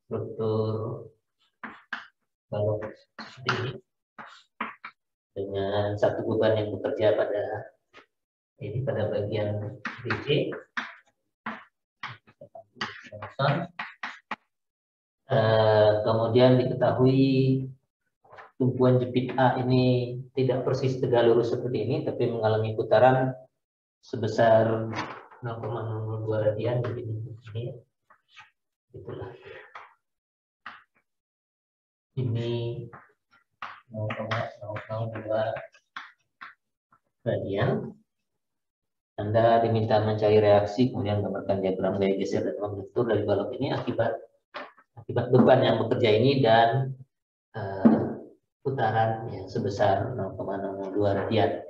struktur balok seperti ini dengan satu beban yang bekerja pada bagian BC. Kemudian diketahui tumpuan jepit A ini tidak persis tegak lurus seperti ini, tapi mengalami putaran sebesar 0,002 radian. Jadi ini, itulah. Ini 0,002 radian. Anda diminta mencari reaksi, kemudian gambarkan diagram gaya geser dan membentur dari balok ini akibat beban yang bekerja ini dan putaran yang sebesar 0,002 radian.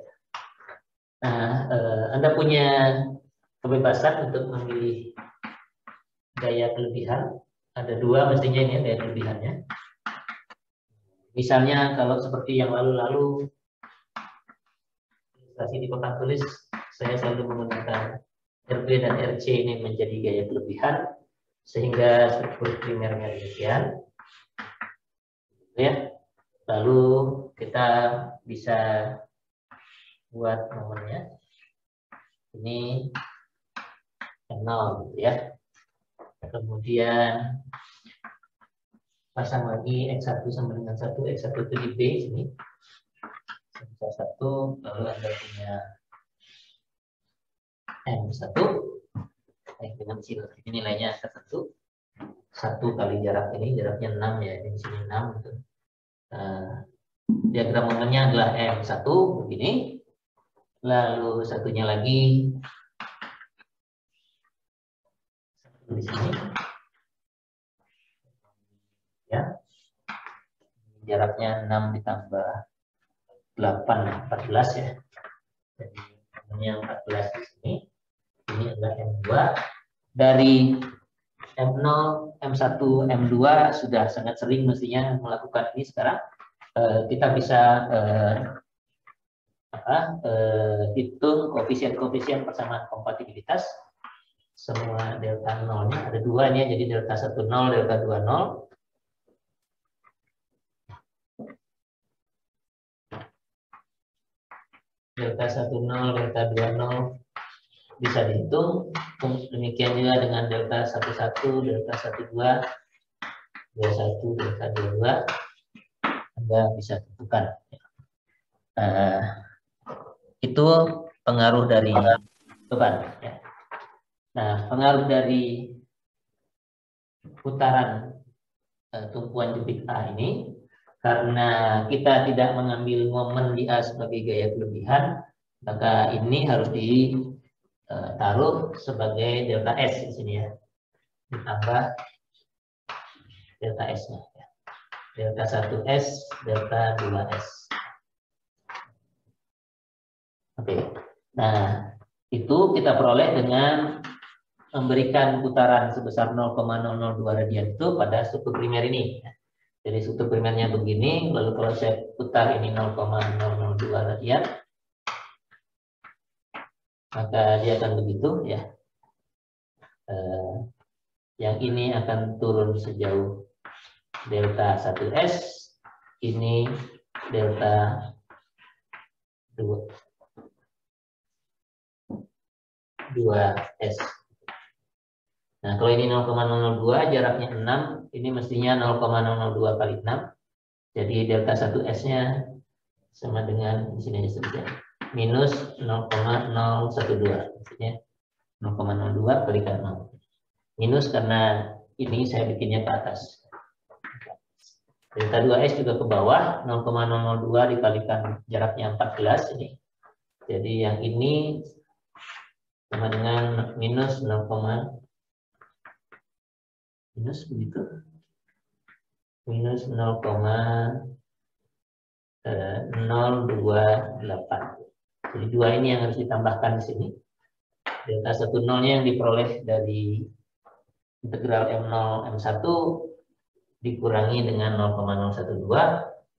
Nah, Anda punya kebebasan untuk memilih gaya kelebihan. Ada dua mestinya ini gaya kelebihannya. Misalnya kalau seperti yang lalu-lalu ilustrasi di papan tulis, saya selalu menggunakan RB dan RC ini menjadi gaya kelebihan, sehingga struktur primernya demikian. Ya. Lalu kita bisa buat nomornya. Ini M0 gitu ya. Kemudian pasang lagi X1 sama dengan 1, X1 itu di B sini. Sebesar 1, lalu Anda punya M1. Dengan sini nilainya tertentu. 1 kali jarak ini, jaraknya 6 ya, di sini 6 gitu. Diagram momennya adalah M1 begini. Lalu satunya lagi di sini. Ya. Jaraknya 6 ditambah 8, 14 ya. Jadi momennya 14 di sini. Ini adalah M2. Dari M0, M1, M2 sudah sangat sering mestinya melakukan ini sekarang. Kita bisa hitung koefisien-koefisien persamaan kompatibilitas. Semua delta 0-nya ada 2 nya, jadi delta 10, delta 20. Delta 10, delta 20 bisa dihitung. Demikian juga dengan delta 11, delta 12, 21, delta 22. Anda bisa tentukan. Itu pengaruh dari beban. Ya. Nah, pengaruh dari putaran tumpuan jepit A ini, karena kita tidak mengambil momen di A sebagai gaya kelebihan, maka ini harus ditaruh sebagai delta S di sini ya, ditambah delta S-nya. Delta 1S, delta 2S. Oke. Nah, itu kita peroleh dengan memberikan putaran sebesar 0,002 radian itu pada struktur primer ini. Jadi struktur primernya begini, lalu kalau saya putar ini 0,002 radian, maka dia akan begitu ya. Yang ini akan turun sejauh delta 1S, ini delta 2S. Nah, kalau ini 0,002, jaraknya 6, ini mestinya 0,002 kali 6. Jadi delta 1S-nya sama dengan di sini saja, minus 0,012. Maksudnya 0,02 kalikan 0. Minus karena ini saya bikinnya ke atas. Delta 2S juga ke bawah, 0,002 dikalikan jaraknya 14 ini. Jadi yang ini sama dengan minus 0, minus begitu. Minus 0,028. Jadi 2 ini yang harus ditambahkan di sini. Delta 10-nya yang diperoleh dari integral M0 M1 dikurangi dengan 0,012,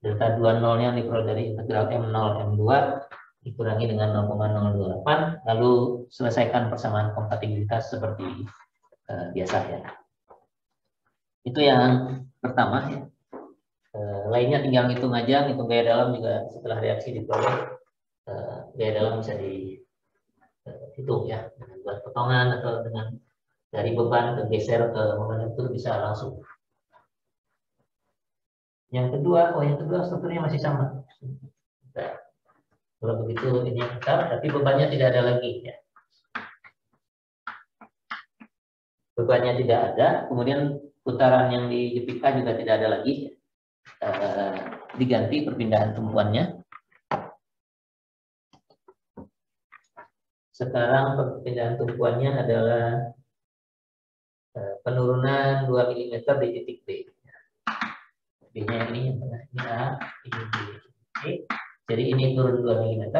delta 20 yang diperoleh dari integral M0 M2 dikurangi dengan 0,028, lalu selesaikan persamaan kompatibilitas seperti biasa ya. Itu yang pertama ya. Lainnya tinggal ngitung aja, ngitung gaya dalam juga setelah reaksi diperoleh. Gaya dalam bisa dihitung ya, dengan buat potongan atau dengan dari beban bergeser ke momentum bisa langsung. Yang kedua, yang kedua strukturnya masih sama. Nah, kalau begitu ini yang besar, tapi bebannya tidak ada lagi ya. Bebannya tidak ada, kemudian putaran yang dijepitkan juga tidak ada lagi. Diganti perpindahan tumpuannya. Sekarang perpindahan tumpuannya adalah penurunan 2 mm di titik B. B-nya ini yang tengah ini A, ini B. Jadi ini turun 2 mm.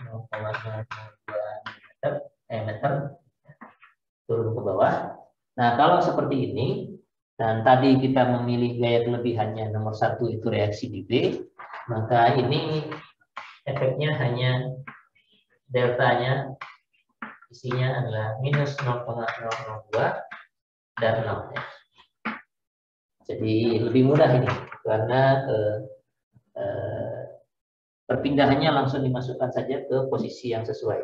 0,002 meter turun ke bawah. Nah, kalau seperti ini, dan tadi kita memilih gaya kelebihannya nomor 1 itu reaksi di B, maka ini efeknya hanya deltanya isinya adalah minus 0,002 dan 0 ya. Jadi lebih mudah ini karena perpindahannya langsung dimasukkan saja ke posisi yang sesuai.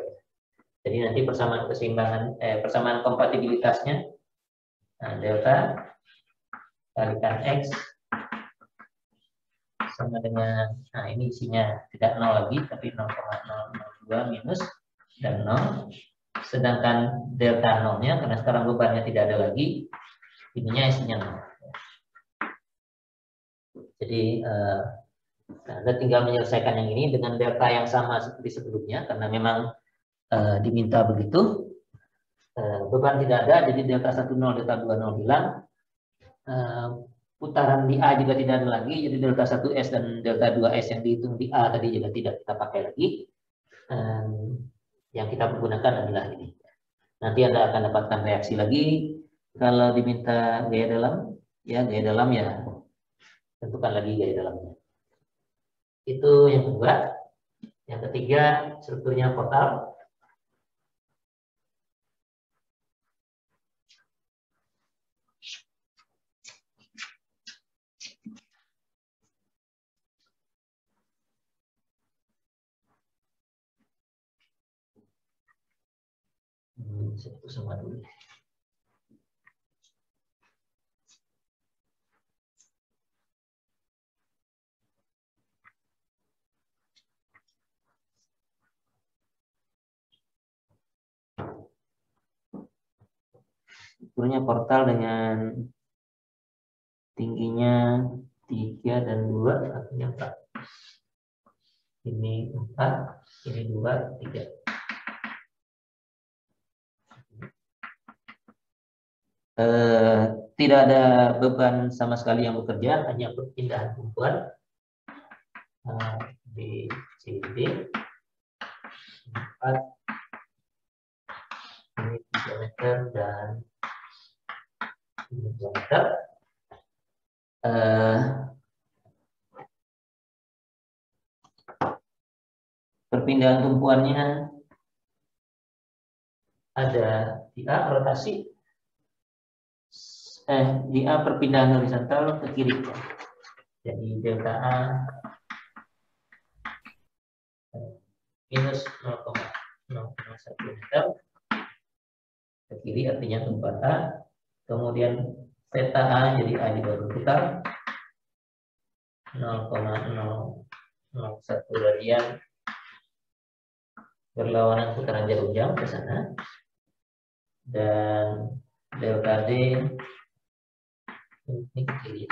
Jadi nanti persamaan keseimbangan persamaan kompatibilitasnya delta kalikan X sama dengan, nah ini isinya tidak 0 lagi tapi 0,002 minus dan 0, sedangkan delta 0-nya karena sekarang bebannya tidak ada lagi, ininya isinya 0. Jadi Anda tinggal menyelesaikan yang ini dengan delta yang sama seperti sebelumnya karena memang diminta begitu. Beban tidak ada, jadi delta 10, delta 20 hilang. Putaran di A juga tidak ada lagi, jadi delta 1S dan delta 2S yang dihitung di A tadi juga tidak kita pakai lagi. Yang kita gunakan adalah ini. Nanti Anda akan dapatkan reaksi lagi. Kalau diminta gaya dalam ya tentukan lagi gaya dalamnya. Itu yang kedua. Yang ketiga, strukturnya portal. Saya hapus semua dulu. Strukturnya portal dengan tingginya 3 dan 2, artinya 4. Ini 4, ini 2, 3. Tidak ada beban sama sekali yang bekerja, hanya perpindahan tumpuan B, C, D 4, ini 3 meter dan ini 2 meter. Perpindahan tumpuannya ada di A rotasi, di A perpindahan horizontal ke kiri. Jadi delta A minus 0,01 meter ke kiri, artinya tumpuan A. Kemudian theta A, jadi A juga berputar 0,001 radian berlawanan putaran jarum jam ke sana, dan delta D ini ke kiri.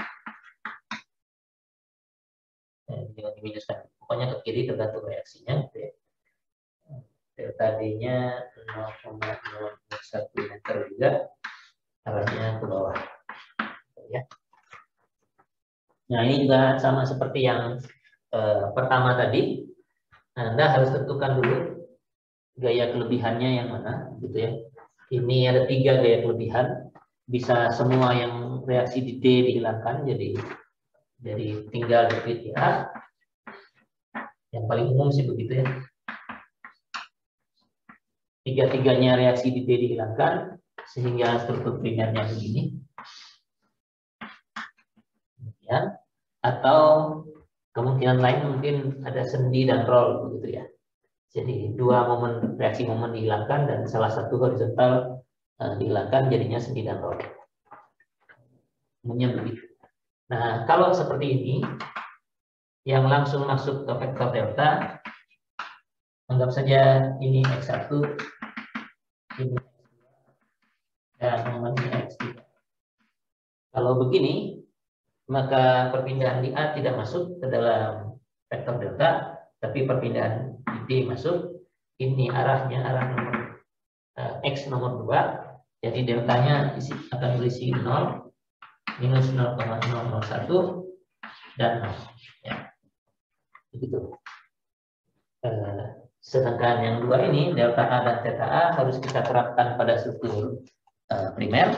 Jangan diminuskan, pokoknya ke kiri tergantung reaksinya. Delta D-nya 0,01 meter juga, arahnya ke bawah. Ya. Nah ini juga sama seperti yang pertama tadi. Anda harus tentukan dulu gaya kelebihannya yang mana, gitu ya. Ini ada 3 gaya kelebihan, bisa semua yang reaksi di D dihilangkan, jadi tinggal di A. Yang paling umum sih begitu ya. 3-tiganya reaksi di D dihilangkan, sehingga struktur primernya begini. Ya. Atau kemungkinan lain mungkin ada sendi dan roll begitu ya. Jadi dua momen reaksi momen dihilangkan dan salah satu horizontal dihilangkan, jadinya sendi dan roll. Umumnya begitu. Nah, kalau seperti ini yang langsung masuk ke vektor delta, anggap saja ini X1, ini X2, dan momen ini X3. Kalau begini, maka perpindahan di A tidak masuk ke dalam vektor delta, tapi perpindahan di D masuk. Ini arahnya arah nomor X nomor 2, jadi deltanya akan berisi 0, minus 0,001, dan 0. Ya. Begitu. Sedangkan yang dua ini, delta A dan theta A, harus kita terapkan pada struktur primer.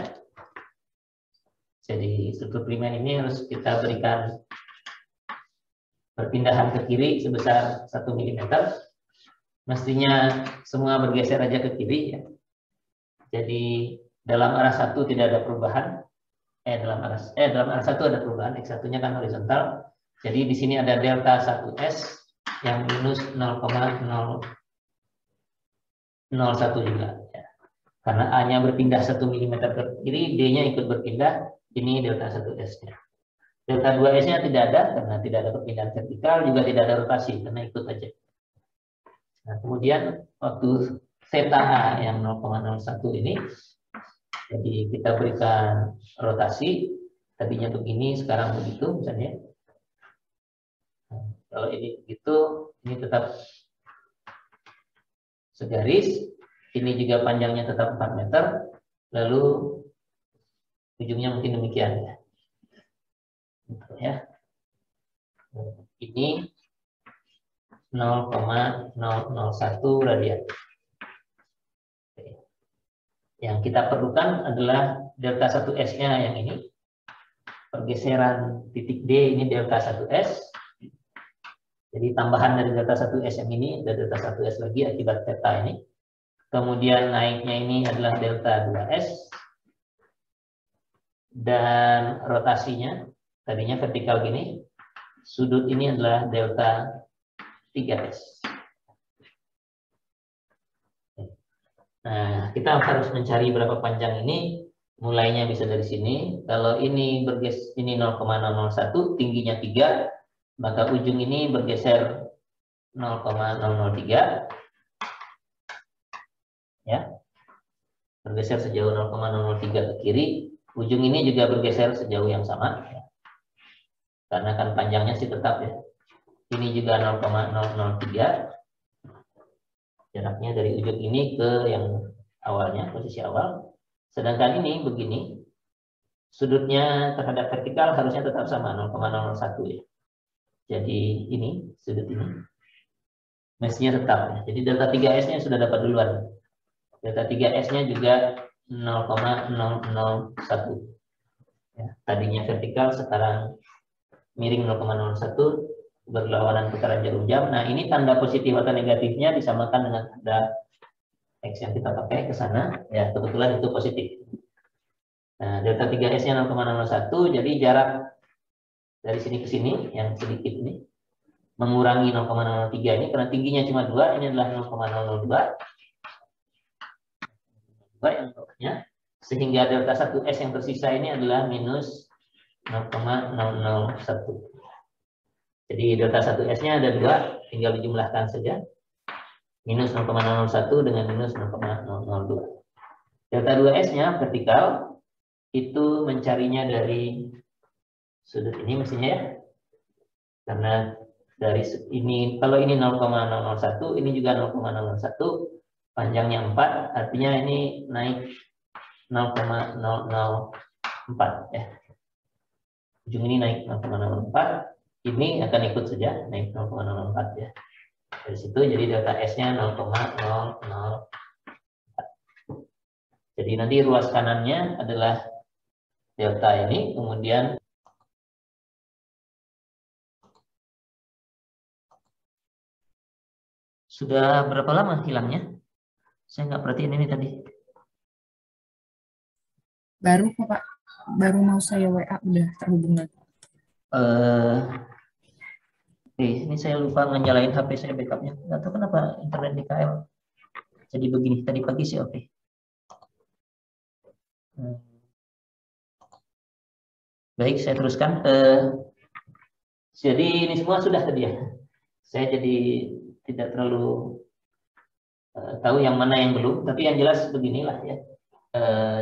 Jadi struktur primer ini harus kita berikan perpindahan ke kiri sebesar 1 mm. Mestinya semua bergeser aja ke kiri ya. Jadi dalam arah 1 tidak ada perubahan. Dalam arah 1 ada perubahan, X1-nya kan horizontal. Jadi di sini ada delta 1S yang minus 0,001 juga ya. Karena A-nya berpindah 1 mm ke kiri, D-nya ikut berpindah. Ini delta 1S-nya. Delta 2S-nya tidak ada karena tidak ada perpindahan vertikal, juga tidak ada rotasi karena ikut aja. Nah, kemudian waktu theta A yang 0,01 ini, jadi kita berikan rotasi, tadinya begini, sekarang begitu misalnya. Nah, kalau ini begitu, ini tetap segaris, ini juga panjangnya tetap 4 meter, lalu ujungnya mungkin demikian ya. Ya. Ini 0,001 radian. Yang kita perlukan adalah delta 1S-nya yang ini. Pergeseran titik D ini delta 1S. Jadi tambahan dari delta 1S yang ini, ada delta 1S lagi akibat theta ini. Kemudian naiknya ini adalah delta 2S. Dan rotasinya, tadinya vertikal gini, sudut ini adalah delta 3S. Nah, kita harus mencari berapa panjang ini. Mulainya bisa dari sini. Kalau ini ini 0,001, tingginya 3, maka ujung ini bergeser 0,003. Ya. Bergeser sejauh 0,003 ke kiri. Ujung ini juga bergeser sejauh yang sama. Karena kan panjangnya sih tetap ya. Ini juga 0,003. Jaraknya dari ujung ini ke yang awalnya, posisi awal. Sedangkan ini begini, sudutnya terhadap vertikal harusnya tetap sama, 0,001 ya. Jadi ini, sudut ini, mestinya tetap ya. Jadi delta 3S-nya sudah dapat duluan. Delta 3S-nya juga 0,001. Ya, tadinya vertikal, sekarang miring 0,01, berlawanan putaran jarum jam. Nah, ini tanda positif atau negatifnya disamakan dengan tanda X yang kita pakai ke sana. Ya, kebetulan itu positif. Nah, delta 3S-nya 0,01, jadi jarak dari sini ke sini, yang sedikit ini, mengurangi 0,03 ini, karena tingginya cuma 2, ini adalah 0,002. Yang bawahnya, sehingga delta 1S yang tersisa ini adalah minus 0,001. Jadi delta 1S-nya ada 2, tinggal dijumlahkan saja. Minus 0,001 dengan minus 0,002. Delta 2S-nya vertikal, itu mencarinya dari sudut ini mestinya ya. Karena dari ini, kalau ini 0,001, ini juga 0,001, panjangnya 4, artinya ini naik 0,004 ya. Ujung ini naik 0,04, ini akan ikut saja naik 0,04 ya. Dari situ jadi delta S-nya 0,004. Jadi nanti ruas kanannya adalah delta ini, kemudian sudah berapa lama hilangnya? Saya nggak perhatiin ini tadi. Baru kok Pak, baru mau saya WA udah terhubung lagi. Ini saya lupa nyalain HP saya backupnya. Nggak tahu kenapa internet di KL jadi begini. Tadi pagi sih oke. Baik, saya teruskan. Jadi ini semua sudah tadi ya. Saya jadi tidak terlalu tahu yang mana yang belum. Tapi yang jelas beginilah ya.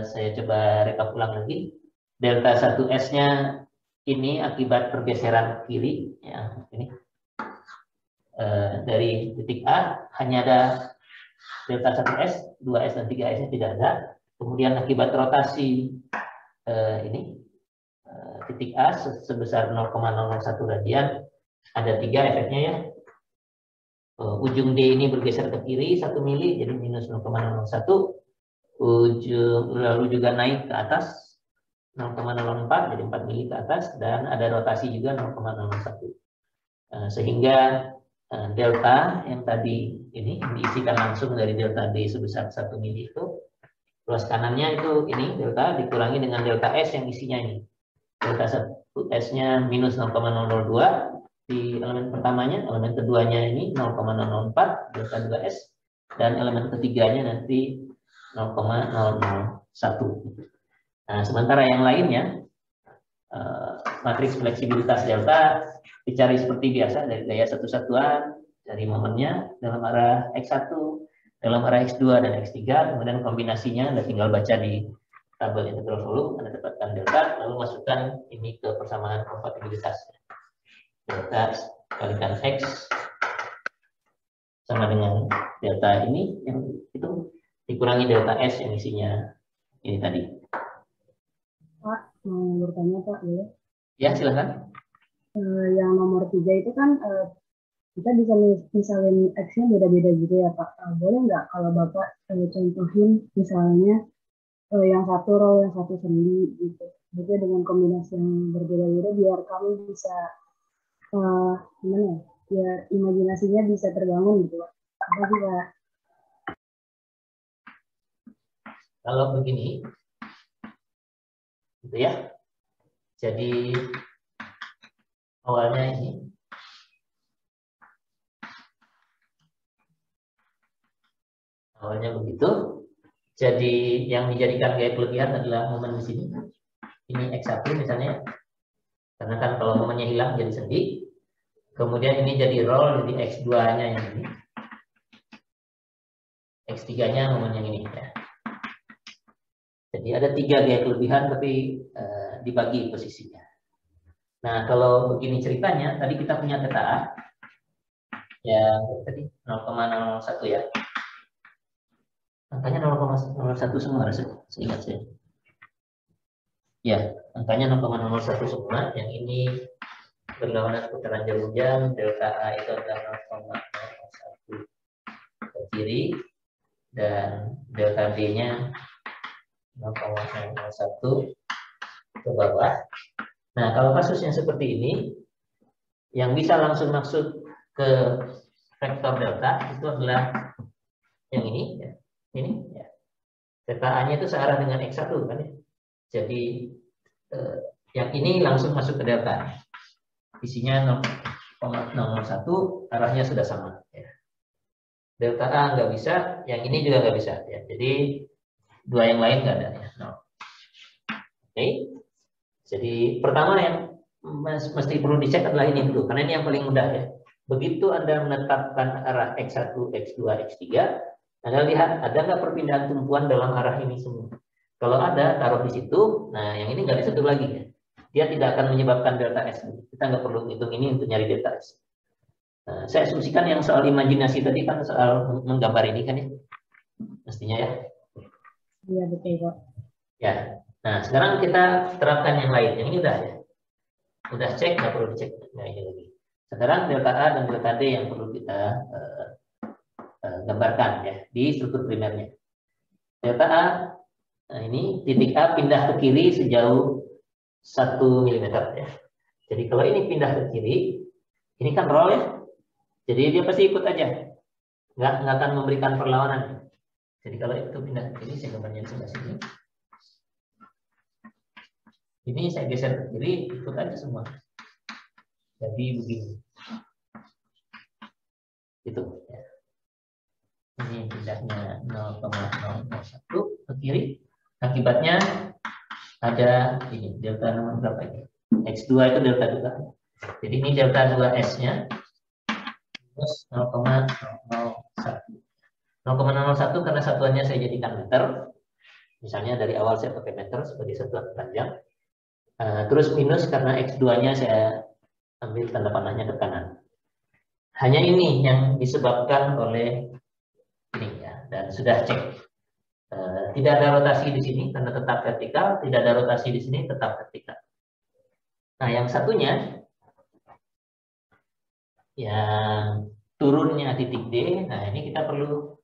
Saya coba rekap ulang lagi. Delta 1S-nya ini akibat pergeseran kiri. Ya, ini. Dari titik A hanya ada delta 1S, 2S dan 3S-nya tidak ada. Kemudian akibat rotasi ini titik A sebesar 0,001 radian, ada 3 efeknya ya. Ujung D ini bergeser ke kiri 1 mili jadi minus 0,001. Lalu juga naik ke atas 0,04 jadi 4 mili ke atas dan ada rotasi juga 0,01. Sehingga delta yang tadi ini diisikan langsung dari delta D sebesar 1 mili itu, ruas kanannya itu ini delta dikurangi dengan delta S yang isinya ini. Delta 1S-nya minus 0,002 di elemen pertamanya, elemen keduanya ini 0,004 delta 2S, dan elemen ketiganya nanti 0,001. Nah, sementara yang lainnya, matriks fleksibilitas delta dicari seperti biasa dari gaya satu-satuan, dari momennya dalam arah X1, dalam arah X2 dan X3, kemudian kombinasinya Anda tinggal baca di tabel integral volume, Anda dapatkan delta, lalu masukkan ini ke persamaan kompatibilitas. Delta kalikan X sama dengan delta ini, yang itu dikurangi delta S yang isinya ini tadi. Pak, mau bertanya Pak ya? Ya, silakan. Yang nomor 3 itu kan kita bisa misalin X-nya beda-beda gitu ya Pak. Boleh nggak kalau Bapak contohin misalnya yang satu row, yang satu sendi gitu. Jadi dengan kombinasi yang berbeda-beda biar kami bisa gimana ya? Biar imajinasinya bisa terbangun gitu Pak. Apa sih Pak? Kalau begini, gitu ya. Jadi awalnya ini. Awalnya begitu. Jadi yang dijadikan gaya kelebihan adalah momen di sini. Ini X1 misalnya. Karena kan kalau momennya hilang jadi sendi. Kemudian ini jadi roll jadi X2-nya yang ini. X3-nya momen yang ini ya. Jadi ada 3 gaya kelebihan tapi dibagi posisinya. Nah, kalau begini ceritanya, tadi kita punya theta A yang tadi 0,01 ya. Angkanya 0,01 semua rasanya, seingat saya. Ya, angkanya 0,01 semua. Yang ini berlawanan putaran jarum jam, delta A itu adalah 0,01 ke kiri, dan delta D-nya 0,01 ke bawah. Nah, kalau kasusnya seperti ini, yang bisa langsung masuk ke vektor delta itu adalah yang ini, ya. Ini, ya. Delta A-nya itu searah dengan X1 kan ya. Jadi yang ini langsung masuk ke delta. Isinya 0,01, arahnya sudah sama. Ya. Delta A nggak bisa, yang ini juga nggak bisa. Ya. Jadi dua yang lain nggak ada. Ya. No. Oke. Jadi pertama yang mesti perlu dicek adalah ini dulu, karena ini yang paling mudah ya. Begitu Anda menetapkan arah X1, X2, X3, Anda lihat ada nggak perpindahan tumpuan dalam arah ini semua. Kalau ada, taruh di situ. Nah, yang ini nggak disentuh lagi ya. Dia tidak akan menyebabkan delta S. Kita nggak perlu hitung ini untuk nyari delta S. Nah, saya asumsikan yang soal imajinasi tadi kan soal menggambar ini kan ya, mestinya ya. Iya betul Pak. Ya. Nah, sekarang kita terapkan yang lain. Yang ini udah ya. Udah cek, nggak perlu dicek. Nah, ini lagi. Sekarang delta A dan delta D yang perlu kita gambarkan ya di struktur primernya. Delta A, nah ini titik A pindah ke kiri sejauh 1 mm ya. Jadi kalau ini pindah ke kiri, ini kan roll ya. Jadi dia pasti ikut aja. Nggak akan memberikan perlawanan. Jadi kalau itu pindah ke kiri, saya gambarnya di sebelah sini. Ini saya geser ke kiri, ikut aja semua. Jadi begini. Itu. Ya. Ini pindahnya 0,001 ke kiri. Akibatnya ada ini delta nomor berapa ini? X2 itu delta 2. Jadi ini delta 2S-nya minus 0,001. 0,001 karena satuannya saya jadikan meter. Misalnya dari awal saya pakai meter sebagai satuan panjang. Terus minus karena X2-nya saya ambil tanda panahnya ke kanan. Hanya ini yang disebabkan oleh ini ya, dan sudah cek. Tidak ada rotasi di sini karena tetap vertikal, tidak ada rotasi di sini tetap vertikal. Nah, yang satunya yang turunnya titik D, nah ini kita perlu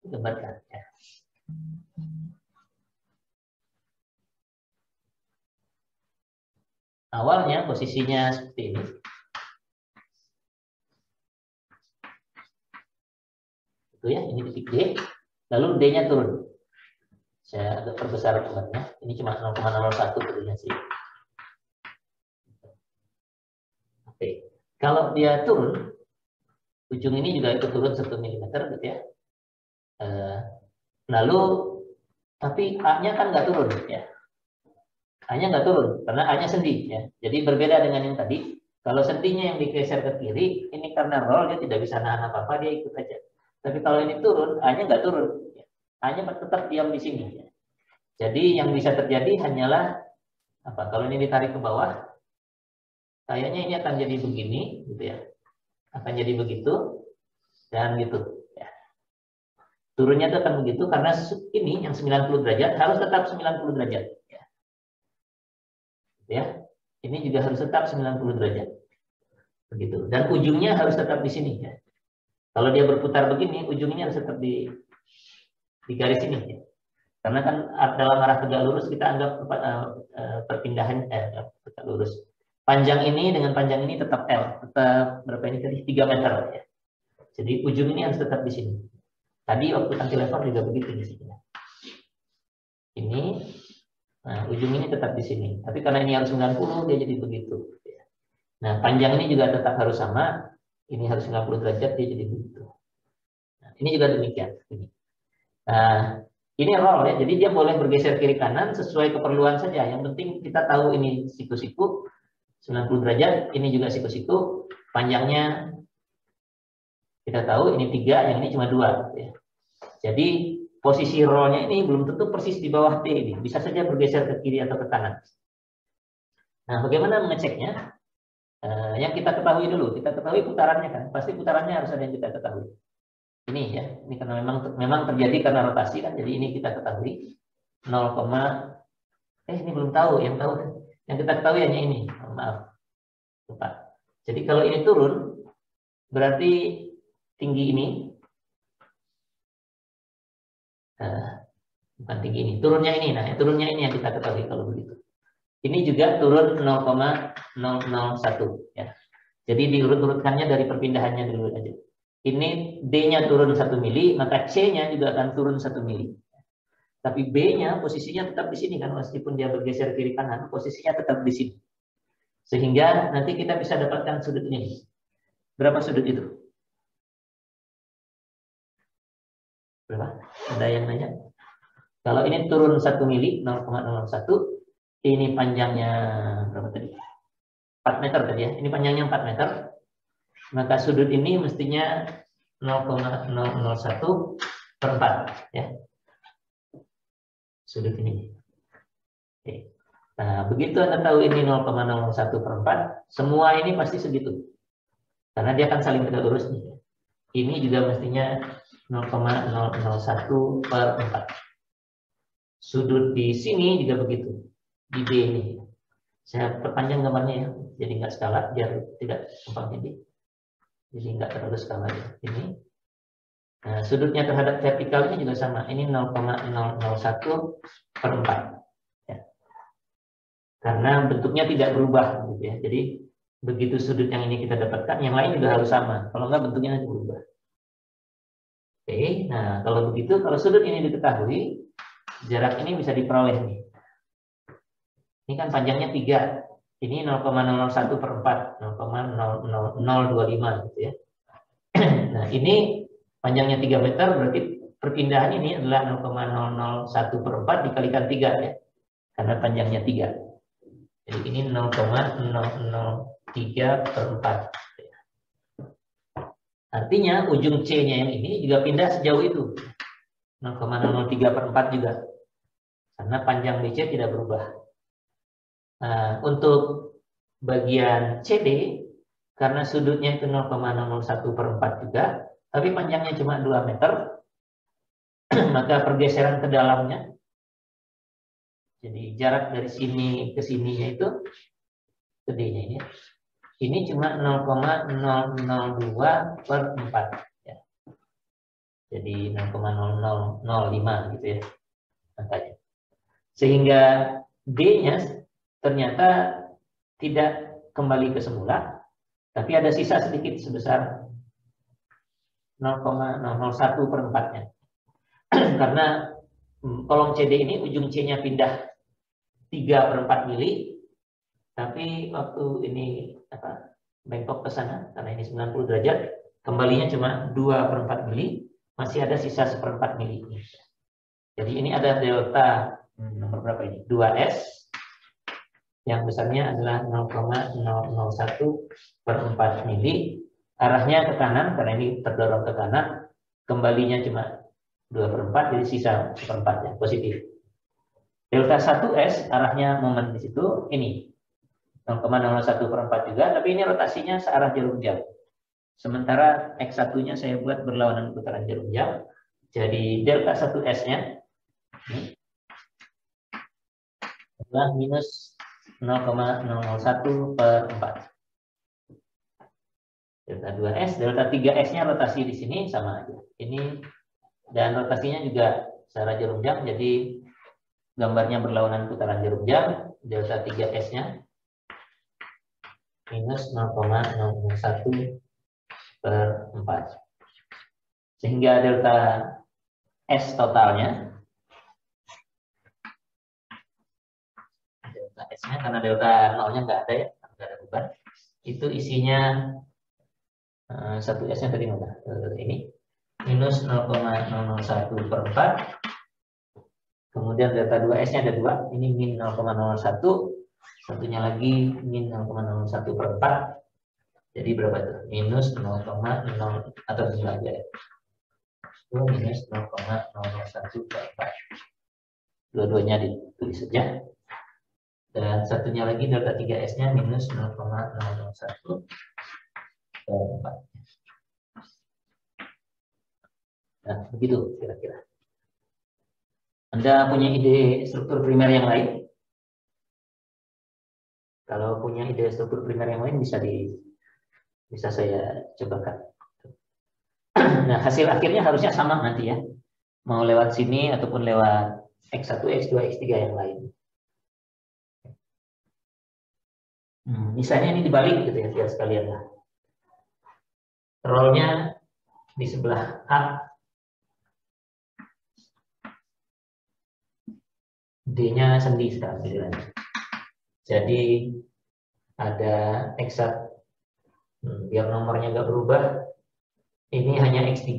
gambarkan ya. Awalnya posisinya seperti ini. Itu ya, ini titik D. Lalu D-nya turun. Saya agak perbesar gambarnya. Ini cuma 0,01 turunnya sih. Oke. Kalau dia turun, ujung ini juga ikut turun 1 mm gitu ya. Lalu, tapi A-nya kan nggak turun ya. A-nya nggak turun, karena A-nya sendi ya. Jadi berbeda dengan yang tadi. Kalau sendinya yang digeser ke kiri, ini karena roll dia tidak bisa nahan apa-apa, dia ikut aja. Tapi kalau ini turun, A-nya nggak turun. A-nya tetap diam di sini. Ya. Jadi yang bisa terjadi hanyalah apa? Kalau ini ditarik ke bawah, kayaknya ini akan jadi begini, gitu ya. Akan jadi begitu dan gitu. Ya. Turunnya itu akan begitu karena ini yang 90 derajat harus tetap 90 derajat. Ya. Ya. Ini juga harus tetap 90 derajat. Begitu. Dan ujungnya harus tetap di sini ya. Kalau dia berputar begini, ujungnya harus tetap di garis ini ya. Karena kan dalam arah tegak lurus kita anggap perpindahan tegak lurus. Panjang ini dengan panjang ini tetap L, tetap berapa ini tadi? 3 meter ya. Jadi ujung ini harus tetap di sini. Tadi waktu cantilever juga begitu di sini. Ini, nah ujung ini tetap di sini. Tapi karena ini harus 90, dia jadi begitu. Nah panjang ini juga tetap harus sama. Ini harus 90 derajat, dia jadi begitu. Nah, ini juga demikian. Nah, ini roll ya, jadi dia boleh bergeser kiri kanan sesuai keperluan saja. Yang penting kita tahu ini siku-siku 90 derajat, ini juga siku-siku, panjangnya kita tahu ini 3, yang ini cuma 2. Ya. Jadi posisi rollnya ini belum tentu persis di bawah T ini, bisa saja bergeser ke kiri atau ke kanan. Nah, bagaimana mengeceknya? Yang kita ketahui dulu, kita ketahui putarannya kan, pasti putarannya harus ada yang kita ketahui. Ini ya, ini karena memang terjadi karena rotasi kan, jadi ini kita ketahui 0, ini belum tahu, yang kita ketahui hanya ini, maaf, lupa. Jadi kalau ini turun, berarti tinggi ini, bukan tinggi ini, turunnya ini, nah turunnya ini yang kita ketahui kalau begitu. Ini juga turun 0,001 ya. Jadi diurut-urutkannya dari perpindahannya dulu aja. Ini D-nya turun 1 mili, maka C-nya juga akan turun 1 mili. Tapi B-nya posisinya tetap di sini kan, meskipun dia bergeser kiri kanan, posisinya tetap di sini. Sehingga nanti kita bisa dapatkan sudut ini. Berapa sudut itu? Berapa? Ada yang nanya? Kalau ini turun 1 mili, 0,01, ini panjangnya berapa tadi? 4 meter tadi ya. Ini panjangnya 4 meter. Maka sudut ini mestinya 0,001/4 ya. Sudut ini. Oke. Nah, begitu Anda tahu ini 0,001/4, semua ini pasti segitu. Karena dia akan saling tegak lurus nih. Ini juga mestinya 0,001/4. Sudut di sini juga begitu. Di D ini. Saya perpanjang gambarnya ya, jadi nggak skala biar tidak gampang jadi. Jadi nggak terlalu skala ya. Ini. Nah, sudutnya terhadap vertikal ini juga sama. Ini 0,001/4. Ya. Karena bentuknya tidak berubah gitu ya. Jadi begitu sudut yang ini kita dapatkan, yang lain juga harus sama. Kalau nggak bentuknya nanti berubah. Oke, nah kalau begitu, kalau sudut ini diketahui, jarak ini bisa diperoleh nih. Ini kan panjangnya 3. Ini 0,001 per 4, 0,00025 gitu ya. Nah, ini panjangnya 3 meter, berarti perpindahan ini adalah 0,001 per 4 dikalikan 3 ya. Karena panjangnya 3. Jadi ini 0,003 per 4. Artinya ujung C-nya yang ini juga pindah sejauh itu. 0,003 per 4 juga. Karena panjang BC tidak berubah. Nah, untuk bagian CD, karena sudutnya itu 0,001 per 4 juga, tapi panjangnya cuma 2 meter, maka pergeseran ke dalamnya, jadi jarak dari sini ke sininya itu, ke D-nya ini cuma 0,002 per 4. Ya. Jadi 0,0005 gitu ya angkanya. Sehingga D-nya ternyata tidak kembali ke semula, tapi ada sisa sedikit sebesar 0,001 per 4-nya. Karena kolom CD ini ujung C-nya pindah 3 per 4 mili, tapi waktu ini bengkok ke sana, karena ini 90 derajat, kembalinya cuma 2 per 4 mili, masih ada sisa 1/4 mili. Jadi ini ada delta nomor berapa ini? 2S, yang besarnya adalah 0,001 per 4 mili, arahnya ke kanan, karena ini terdorong ke kanan, kembalinya cuma 2 per 4, jadi sisa 1/4 ya, positif. Delta 1S, arahnya momen di situ, ini 0,01 per 4 juga, tapi ini rotasinya searah jarum jam. Sementara X1-nya saya buat berlawanan putaran jarum jam, jadi delta 1S-nya adalah minus 0,001 per 4. Delta 2S, delta 3S-nya rotasi di sini sama aja. Ini dan rotasinya juga searah jarum jam, jadi gambarnya berlawanan putaran jarum jam. Delta 3S-nya minus 0,001 per 4. Sehingga delta S totalnya, delta S-nya karena delta 0-nya nggak ada ya, nggak ada beban, itu isinya 1S-nya tadi mana? Ini minus 0,001 per 4. Kemudian delta 2S-nya ada 2, ini min 0,01, satunya lagi min 0,01 per 4. Jadi berapa itu? Minus 0,0 atau enggak aja ya. Minus 0,001 per 4. Dua-duanya ditulis saja. Dan satunya lagi delta 3S-nya minus 0,001 per 4. Nah, begitu kira-kira. Anda punya ide struktur primer yang lain? Kalau punya ide struktur primer yang lain bisa saya cobakan. Nah, hasil akhirnya harusnya sama nanti ya. Mau lewat sini ataupun lewat X1, X2, X3 yang lain. Misalnya ini dibalik gitu ya, biar sekalian lah. Rollnya di sebelah A, D-nya sendi sekarang. Jadi ada X1, biar nomornya nggak berubah. Ini hanya X3,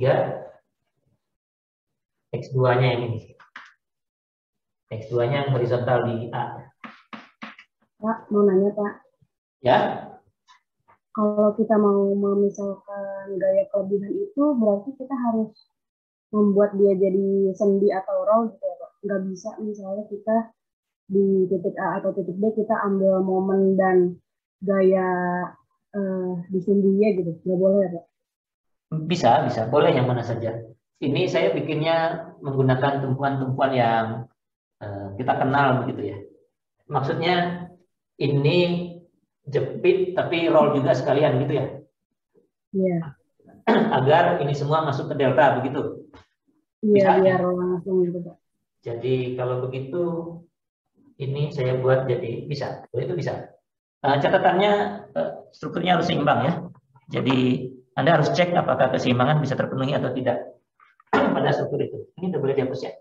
X2-nya yang ini. X2-nya yang horizontal di A. Pak, mau nanya Pak. Ya? Kalau kita mau memisalkan gaya kelebihan itu, berarti kita harus membuat dia jadi sendi atau roll gitu ya Pak. Nggak bisa misalnya kita di titik A atau titik B kita ambil momen dan gaya di sendinya gitu. Nggak boleh ya Pak? Bisa, boleh yang mana saja. Ini saya bikinnya menggunakan tumpuan-tumpuan yang kita kenal begitu ya. Maksudnya ini jepit tapi roll juga sekalian gitu ya. Iya. Agar ini semua masuk ke delta begitu. Iya, biar langsung gitu Pak. Jadi kalau begitu ini saya buat jadi bisa. Itu bisa. Catatannya strukturnya harus seimbang ya. Jadi Anda harus cek apakah keseimbangan bisa terpenuhi atau tidak pada struktur itu. Ini udah boleh dihapus ya.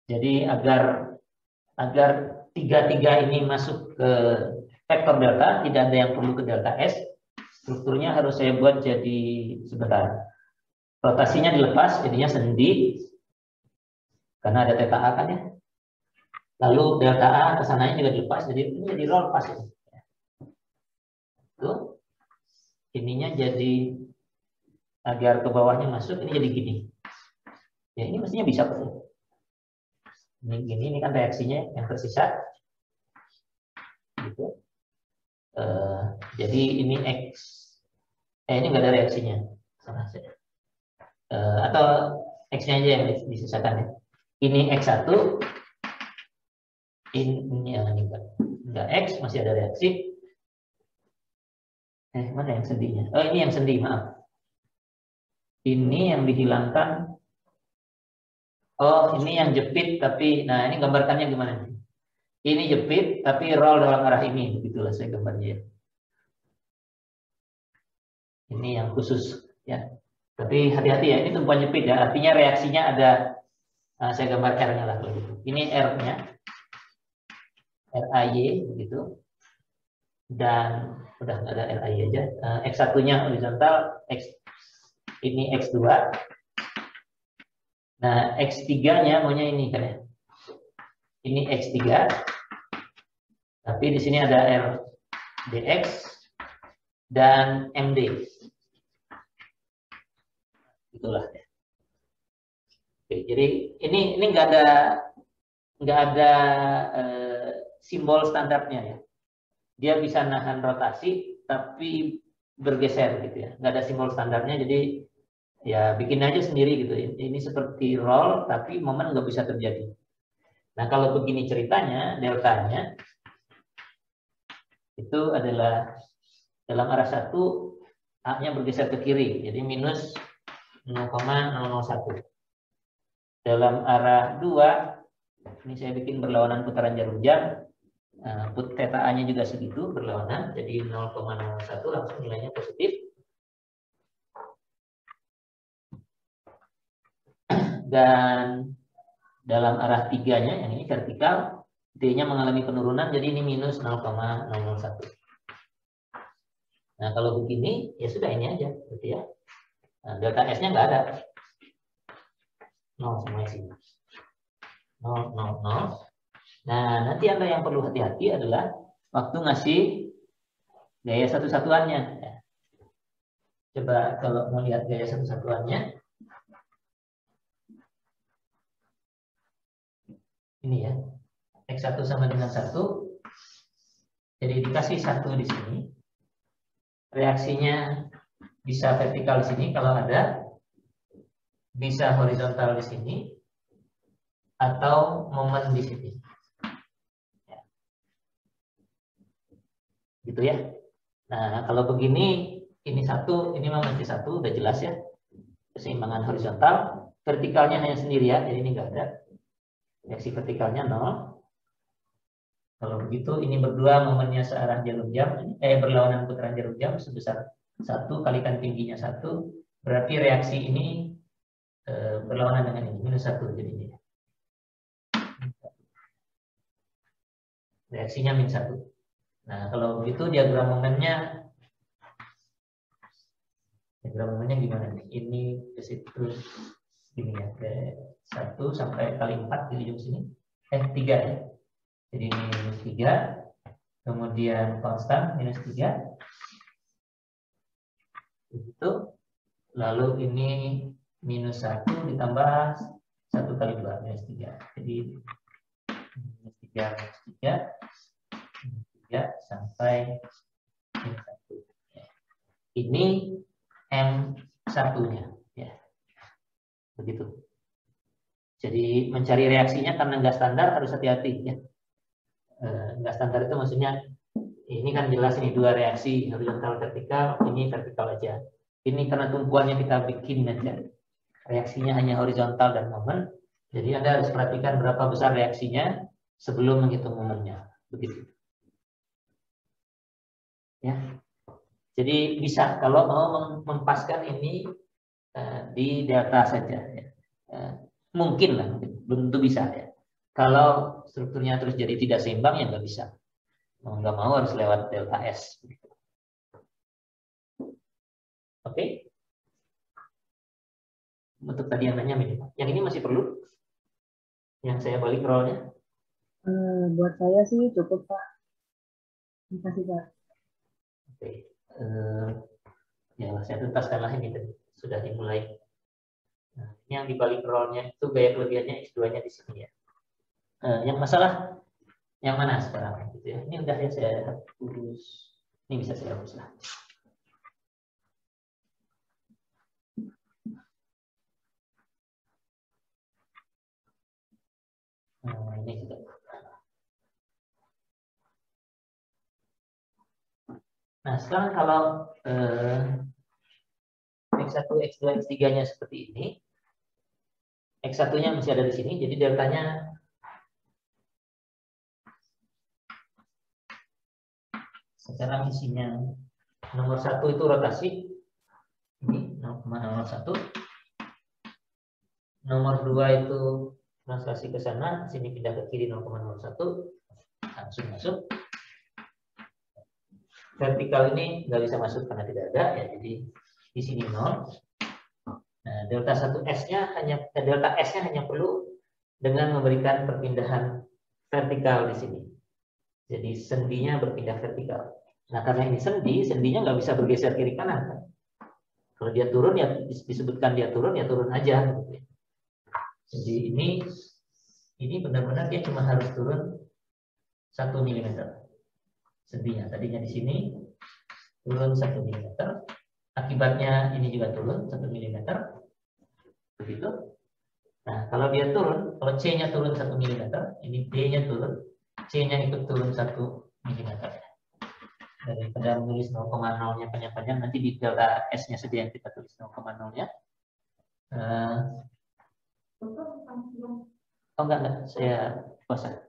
Jadi agar tiga ini masuk ke vektor delta, tidak ada yang perlu ke delta S. Strukturnya harus saya buat jadi sebentar. Rotasinya dilepas, jadinya sendi karena ada theta A kan ya. Lalu delta A kesananya juga dilepas, jadi ini jadi roll pas ini. Tuh, ininya jadi agar ke bawahnya masuk, ini jadi gini. Ya ini mestinya bisa kok. Ini kan reaksinya yang tersisa. Gitu. Jadi ini X. Ini nggak ada reaksinya. Atau X-nya aja yang disisakan ya. Ini X1. Ini yang enggak X, masih ada reaksi. Mana yang sendinya? Oh, ini yang sendi, maaf. Ini yang dihilangkan. Oh, ini yang jepit, tapi, nah ini gambarkannya gimana nih? Ini jepit, tapi roll dalam arah ini. Begitulah saya gambarnya. Ini yang khusus, ya. Tapi hati-hati ya, ini tumpuan jepit ya. Artinya reaksinya ada, saya gambar R-nya lah. Ini R-nya. RAY, begitu. Dan, udah nggak ada RAY aja. X1-nya horizontal, ini X2. Nah, X3-nya maunya ini kan ya. Ini X3. Tapi di sini ada RDX dan MD. Itulah. Oke, jadi ini nggak ada simbol standarnya ya. Dia bisa nahan rotasi tapi bergeser gitu ya. Nggak ada simbol standarnya, jadi ya bikin aja sendiri gitu. Ini seperti roll tapi momen nggak bisa terjadi. Nah kalau begini ceritanya, deltanya itu adalah dalam arah 1 A-nya bergeser ke kiri, jadi minus 0,001. Dalam arah 2, ini saya bikin berlawanan putaran jarum jam. Theta A-nya juga segitu berlawanan, jadi 0,01 langsung nilainya positif. Dan dalam arah 3-nya, yang ini vertikal, D-nya mengalami penurunan, jadi ini minus 0,001. Nah, kalau begini, ya sudah ini aja, gitu ya. Nah, delta S-nya nggak ada. 0 semua sini. 0, 0, 0. Nah, nanti Anda yang perlu hati-hati adalah waktu ngasih gaya satu-satuannya. Coba kalau mau lihat gaya satu-satuannya. Ini ya. X1 sama dengan 1. Jadi dikasih 1 di sini. Reaksinya bisa vertikal di sini kalau ada. Bisa horizontal di sini. Atau momen di sini. Gitu ya. Nah, kalau begini, ini 1, ini memang mesti 1, udah jelas ya. Keseimbangan horizontal. Vertikalnya hanya sendirian, jadi ini nggak ada. Reaksi vertikalnya 0. Kalau begitu, ini berdua momennya searah jarum jam, berlawanan putaran jarum jam sebesar 1 kalikan tingginya 1, berarti reaksi ini berlawanan dengan ini, minus 1 jadinya. Reaksinya minus 1. Nah, kalau begitu diagram momennya gimana nih? Ini ke situ gini ya, ke 1 sampai kali 4 di ujung sini. 3 ya. Jadi ini minus 3, kemudian konstan minus 3. Itu. Lalu ini minus 1 ditambah 1 kali 2, minus 3. Jadi minus 3, minus 3, minus 3 sampai minus 1. Ini M1-nya. Ya. Begitu. Jadi mencari reaksinya karena nggak standar harus hati-hati ya. Nggak standar itu maksudnya ini kan jelas ini 2 reaksi horizontal vertikal, ini vertikal aja. Ini karena tumpuannya kita bikin aja. Reaksinya hanya horizontal dan momen. Jadi Anda harus perhatikan berapa besar reaksinya sebelum menghitung momennya. Begitu. Ya. Jadi bisa kalau mau mempaskan ini di delta saja. Ya. Mungkin lah, belum tentu bisa ya. Kalau strukturnya terus jadi tidak seimbang, ya nggak bisa. Mau nggak mau harus lewat delta S. Oke? Untuk tadi yang nanya minimal. Yang ini masih perlu? Yang saya balik rollnya? Buat saya sih cukup, Pak. Terima kasih, Pak. Oke. Ya, saya tuntaskanlah ini tadi. Sudah dimulai. Nah, ini yang dibalik rollnya itu gaya kelebihannya X2-nya di sini ya. Yang masalah yang mana sekarang gitu ya. Ini udah ya saya urus. Ini bisa saya urus lah. Ini juga. Nah, sekarang kalau X1, X2, X3-nya seperti ini, X1-nya masih ada di sini, jadi deltanya sekarang isinya nomor 1 itu rotasi, ini 0,01, nomor 2 itu translasi ke sana, sini pindah ke kiri 0,01, langsung masuk. Vertikal ini nggak bisa masuk karena tidak ada, ya jadi di sini 0. Nah, delta 1S-nya hanya perlu dengan memberikan perpindahan vertikal di sini. Jadi sendinya berpindah vertikal. Nah, karena ini sendinya nggak bisa bergeser kiri kanan kan. Kalau dia turun ya disebutkan dia turun ya turun aja. Jadi ini benar-benar dia cuma harus turun 1 mm. Sendinya tadinya di sini turun 1 mm. Akibatnya ini juga turun 1 mm. Begitu. Nah, kalau dia turun, kalau C-nya turun 1 mm, ini D-nya turun, C-nya ikut turun 1 mm. Daripada menulis 0,0-nya panjang-panjang, nanti di delta S-nya saja yang kita tulis 0,0-nya. Oh enggak, saya bosan.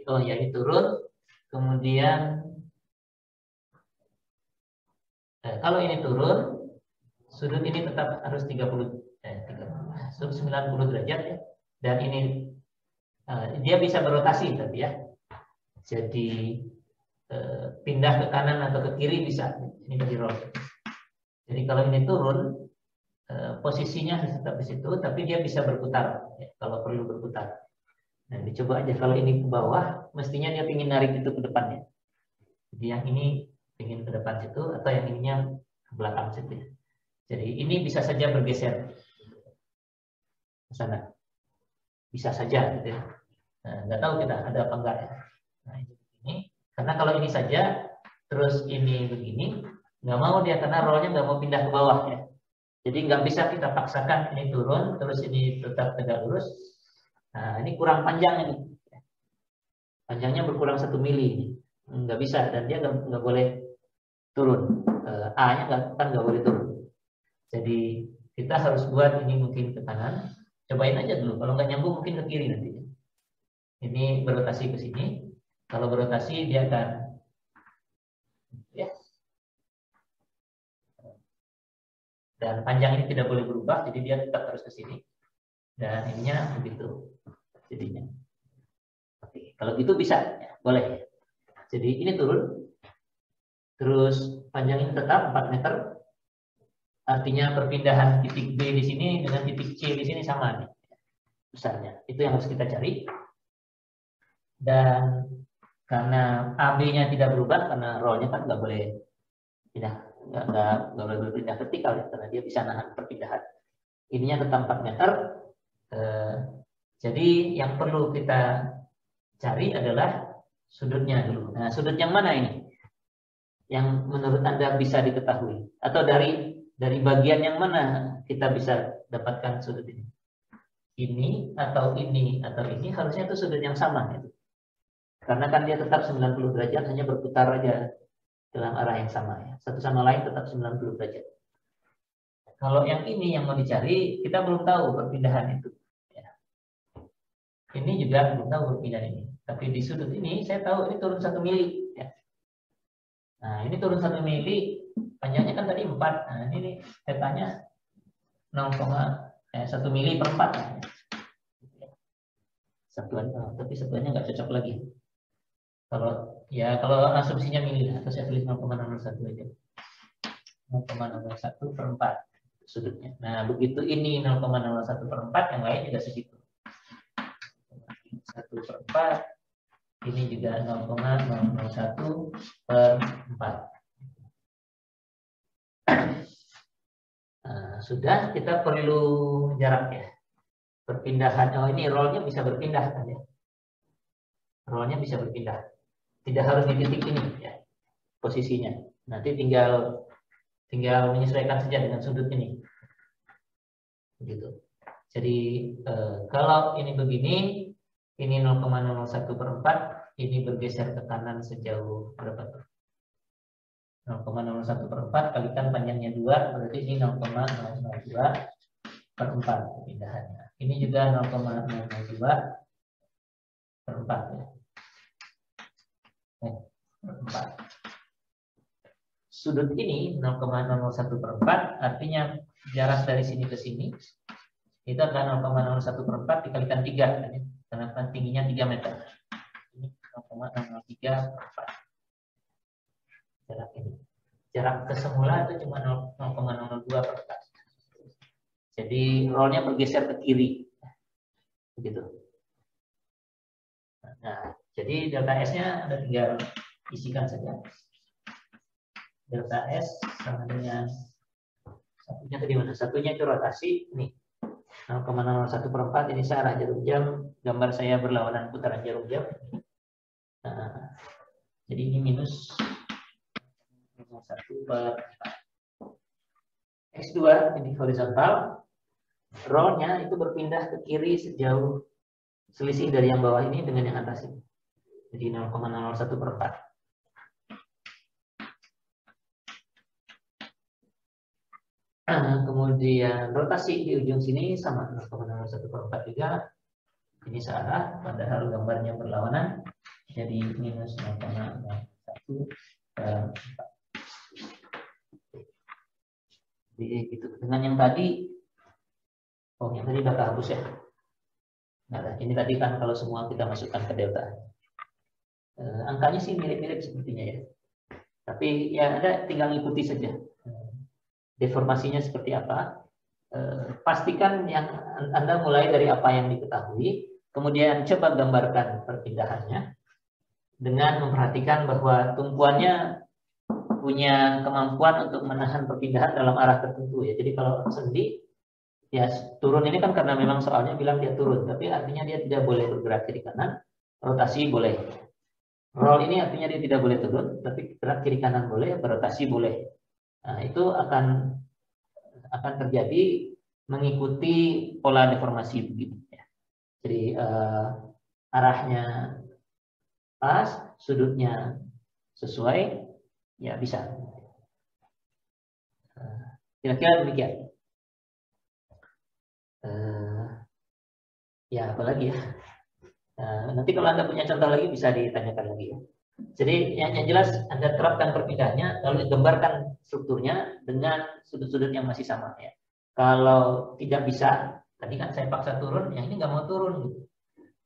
Oh ya, ini turun. Kemudian kalau ini turun, sudut ini tetap harus 90 derajat ya. Dan ini dia bisa berotasi tapi ya. Jadi pindah ke kanan atau ke kiri bisa. Ini dari roll. Jadi kalau ini turun, posisinya tetap di situ, tapi dia bisa berputar ya, kalau perlu berputar. Nah, dicoba aja kalau ini ke bawah, mestinya dia ingin narik itu ke depannya. Jadi yang ini ingin ke depan situ, atau yang ininya ke belakang situ. Ya. Jadi ini bisa saja bergeser ke sana, bisa saja gitu ya. Nah, nggak tahu kita ada apa enggak ya. Nah, ini karena kalau ini saja, terus ini begini, nggak mau dia karena rollnya nggak mau pindah ke bawah ya. Jadi nggak bisa kita paksakan ini turun, terus ini tetap tegak lurus. Nah, ini kurang panjang ini. Panjangnya berkurang 1 mili. Nggak bisa, dan dia nggak boleh turun. A-nya kan nggak boleh turun. Jadi kita harus buat ini mungkin ke kanan. Cobain aja dulu. Kalau nggak nyambung mungkin ke kiri nanti. Ini berotasi ke sini. Kalau berotasi dia akan ya. Dan panjang ini tidak boleh berubah, jadi dia tetap harus ke sini. Dan ininya begitu jadinya. Oke, kalau gitu bisa, ya, boleh. Jadi ini turun, terus panjang ini tetap 4 meter. Artinya perpindahan titik B di sini dengan titik C di sini sama nih, besarnya. Itu yang harus kita cari. Dan karena AB-nya tidak berubah, karena rollnya kan nggak boleh pindah. Nggak boleh berpindah vertikal ya, karena dia bisa nahan perpindahan. Ininya tetap 4 meter. Jadi yang perlu kita cari adalah sudutnya dulu. Nah, sudut yang mana ini? Yang menurut Anda bisa diketahui? Atau dari bagian yang mana kita bisa dapatkan sudut ini? Ini atau ini atau ini harusnya itu sudut yang sama gitu. Karena kan dia tetap 90 derajat, hanya berputar aja dalam arah yang sama ya. Satu sama lain tetap 90 derajat. Kalau yang ini yang mau dicari, kita belum tahu perpindahan itu. Ya. Ini juga belum tahu perpindahan ini. Tapi di sudut ini saya tahu ini turun 1 mili. Ya. Nah ini turun 1 mili, panjangnya kan tadi 4. Nah ini petanya 1 mili per 4. Satuan, tapi satuannya nggak cocok lagi. Kalau asumsinya mili, atau saya tulis 0,001 aja. 0,01 per 4 sudutnya. Nah, begitu ini 0,01 per 4, yang lain juga segitu. 1 per 4, ini juga 0,001 per 4. Nah, sudah, kita perlu jarak ya. Perpindahan, ini rollnya bisa berpindah kan ya. Rollnya bisa berpindah. Tidak harus di titik ini ya, posisinya. Nanti tinggal menyesuaikan saja dengan sudut ini. Begitu. Jadi kalau ini begini, ini 0,01 per 4, ini bergeser ke kanan sejauh berapa tuh? 0,01 per 4 kalikan panjangnya 2, berarti ini 0,002 per 4 perpindahannya. Ini juga 0,002 per 4 ya. Per 4. Sudut ini 0,01 per 4, artinya jarak dari sini ke sini itu akan 0,01 per 4 dikalikan 3 kan ya? Karena tingginya 3 meter. Ini 0,003 per 4. Jarak ini. Jarak ke semula itu cuma 0,02 per 4. Jadi rollnya bergeser ke kiri. Begitu. Nah, jadi delta S-nya Anda tinggal isikan saja. Delta S sama dengan satunya tadi mana? Satunya itu rotasi nih 0,01 per 4, ini searah jarum jam, gambar saya berlawanan putaran jarum jam. Nah, jadi ini minus 1 per 4. X2 ini horizontal, rollnya itu berpindah ke kiri sejauh selisih dari yang bawah ini dengan yang atas ini. Jadi 0,01 per 4. Kemudian rotasi di ujung sini sama 0,01 per 4 juga. Ini searah, padahal gambarnya berlawanan. Jadi minus 0,01 per 4. Jadi gitu. Dengan yang tadi, yang tadi udah kehapus ya. Nah, ini tadi kan kalau semua kita masukkan ke delta. Angkanya sih mirip-mirip sepertinya ya. Tapi ya Anda tinggal ikuti saja. Deformasinya seperti apa, pastikan yang Anda mulai dari apa yang diketahui, kemudian coba gambarkan perpindahannya dengan memperhatikan bahwa tumpuannya punya kemampuan untuk menahan perpindahan dalam arah tertentu ya. Jadi kalau sendi ya turun ini kan karena memang soalnya bilang dia turun, tapi artinya dia tidak boleh bergerak kiri kanan, rotasi boleh. Roll ini artinya dia tidak boleh turun, tapi gerak kiri kanan boleh, berotasi boleh. Nah, itu akan terjadi mengikuti pola deformasi begini ya. Jadi arahnya pas, sudutnya sesuai, ya bisa. Kira-kira demikian. Ya apalagi ya. Nanti kalau Anda punya contoh lagi bisa ditanyakan lagi ya. Jadi yang jelas Anda terapkan perpindahannya, lalu gambarkan strukturnya dengan sudut-sudut yang masih sama ya. Kalau tidak bisa, tadi kan saya paksa turun, yang ini nggak mau turun. Gitu.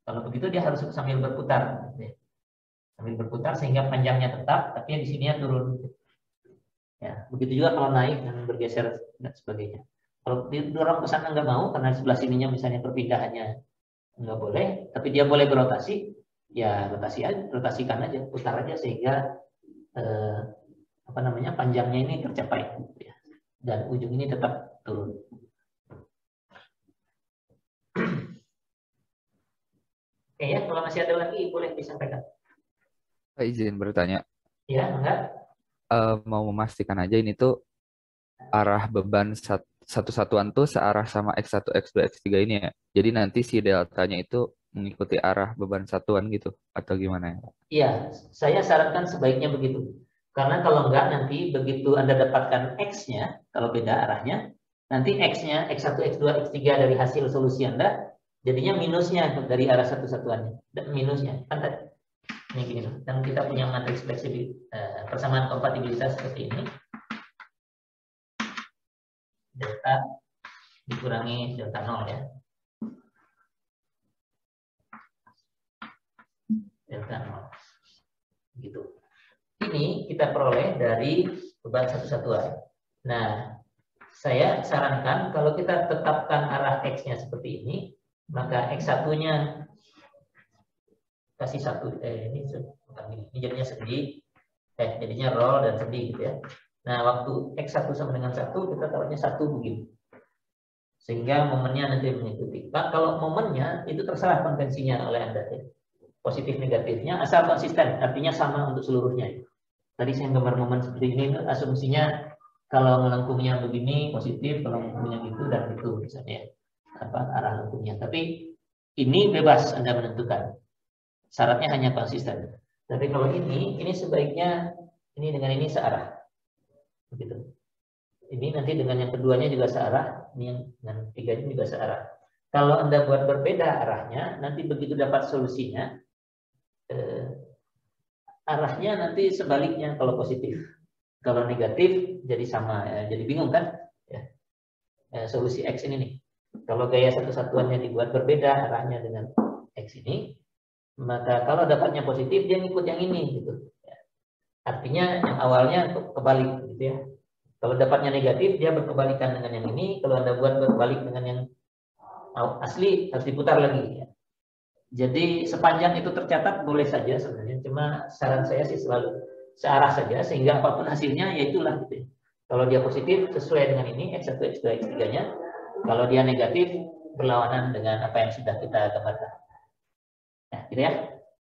Kalau begitu dia harus sambil berputar, gitu. Sambil berputar sehingga panjangnya tetap, tapi di sininya turun. Gitu. Ya, begitu juga kalau naik dan bergeser dan sebagainya. Kalau didorong ke sana nggak mau karena sebelah sininya misalnya perpindahannya nggak boleh, tapi dia boleh berotasi. Ya rotasikan aja, putar aja sehingga panjangnya ini tercapai ya. Dan ujung ini tetap turun. Oke ya, kalau masih ada lagi boleh disampaikan. Izin bertanya. Ya, enggak? Mau memastikan aja ini tuh arah beban satu satuan tuh searah sama X1, X2, X3 ini ya. Jadi nanti si deltanya itu mengikuti arah beban satuan gitu atau gimana ya? Iya, saya sarankan sebaiknya begitu. Karena kalau enggak nanti begitu Anda dapatkan X-nya, kalau beda arahnya, nanti X-nya, X1, X2, X3 dari hasil solusi Anda, jadinya minusnya dari arah satu satuannya. Dan minusnya, kan ini gini. Dan kita punya matriks persamaan kompatibilitas seperti ini. Delta dikurangi delta 0 ya. Delta 0. Gitu. Ini kita peroleh dari beban satu satuan. Nah, saya sarankan kalau kita tetapkan arah X-nya seperti ini, maka X1-nya kasih 1, ini jadinya segi, jadinya roll dan segi gitu ya. Nah, waktu X1 sama dengan 1, kita taruhnya 1 begini. Sehingga momennya nanti mengikuti. Nah, kalau momennya itu terserah konvensinya oleh Anda. Positif negatifnya asal konsisten, artinya sama untuk seluruhnya. Tadi saya gambar momen seperti ini, asumsinya kalau melengkungnya begini positif, kalau melengkungnya gitu dan gitu misalnya arah lengkungnya. Tapi ini bebas Anda menentukan. Syaratnya hanya konsisten. Tapi kalau ini sebaiknya ini dengan ini searah. Begitu. Ini nanti dengan yang keduanya juga searah, ini yang dengan tiganya juga searah. Kalau Anda buat berbeda arahnya, nanti begitu dapat solusinya, arahnya nanti sebaliknya kalau positif. Kalau negatif jadi sama, ya. Jadi bingung kan? Ya. Solusi X ini nih. Kalau gaya satu satuannya dibuat berbeda arahnya dengan X ini, maka kalau dapatnya positif dia ngikut yang ini gitu. Ya. Artinya yang awalnya kebalik gitu ya. Kalau dapatnya negatif dia berkebalikan dengan yang ini. Kalau Anda buat berbalik dengan yang asli harus diputar lagi. Ya. Jadi sepanjang itu tercatat boleh saja sebenarnya. Cuma saran saya sih selalu searah saja sehingga apapun hasilnya ya itulah gitu. Kalau dia positif sesuai dengan ini X1, X2, X3-nya. Kalau dia negatif berlawanan dengan apa yang sudah kita gambarkan. Nah, gitu ya.